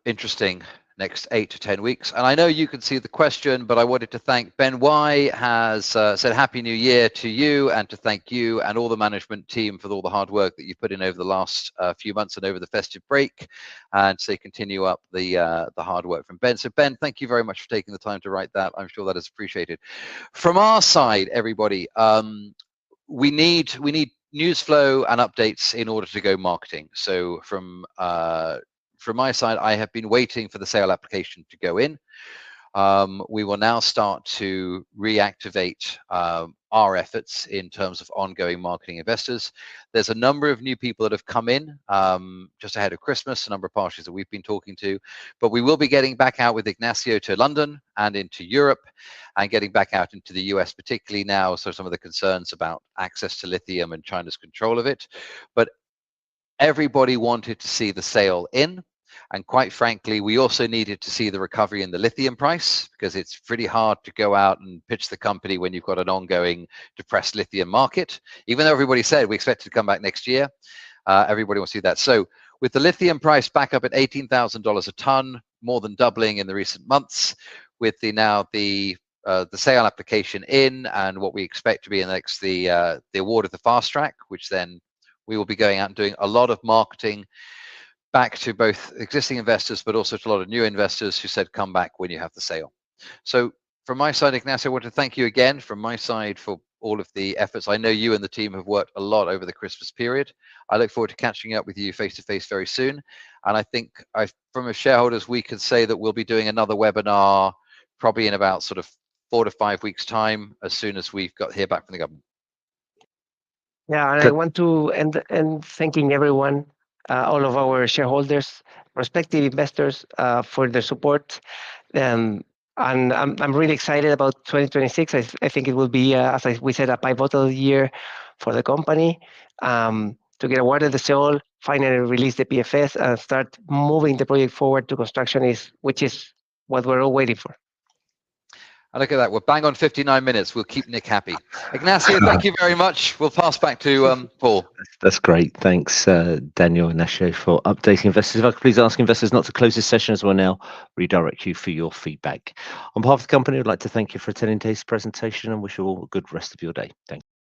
interesting next 8 to 10 weeks. And I know you can see the question, but I wanted to thank Ben Y has said Happy New Year to you, and to thank you and all the management team for all the hard work that you've put in over the last few months and over the festive break, and say continue up the hard work from Ben. So Ben, thank you very much for taking the time to write that. I'm sure that is appreciated. From our side, everybody, we need news flow and updates in order to go marketing. So from my side, I have been waiting for the sale application to go in. We will now start to reactivate our efforts in terms of ongoing marketing investors. There's a number of new people that have come in just ahead of Christmas, a number of parties that we've been talking to, but we will be getting back out with Ignacio to London and into Europe, and getting back out into the US, particularly now, so some of the concerns about access to lithium and China's control of it. But everybody wanted to see the sale in. And quite frankly, we also needed to see the recovery in the lithium price, because it's pretty hard to go out and pitch the company when you've got an ongoing depressed lithium market. Even though everybody said we expect it to come back next year, everybody wants to see that. So with the lithium price back up at $18,000 a ton, more than doubling in the recent months, with the sale application in, and what we expect to be in the award of the fast track, which then we will be going out and doing a lot of marketing back to both existing investors, but also to a lot of new investors who said, come back when you have the sale. So from my side, Ignacio, I want to thank you again from my side for all of the efforts. I know you and the team have worked a lot over the Christmas period. I look forward to catching up with you face to face very soon. And I think from as shareholders, we can say that we'll be doing another webinar probably in about sort of 4 to 5 weeks time, as soon as we've got hear back from the government. Yeah, and I want to end thanking everyone, all of our shareholders, prospective investors, for their support. And I'm really excited about 2026. I think it will be, as we said, a pivotal year for the company, to get awarded the SEOL, finally release the PFS, and start moving the project forward to construction, which is what we're all waiting for. And look at that, we're bang on 59 minutes. We'll keep Nick happy. Ignacio, thank you very much. We'll pass back to Paul. That's great. Thanks, Daniel and Ignacio, for updating investors. If I could please ask investors not to close this session, as we'll now redirect you for your feedback. On behalf of the company, I'd like to thank you for attending today's presentation and wish you all a good rest of your day. Thank you.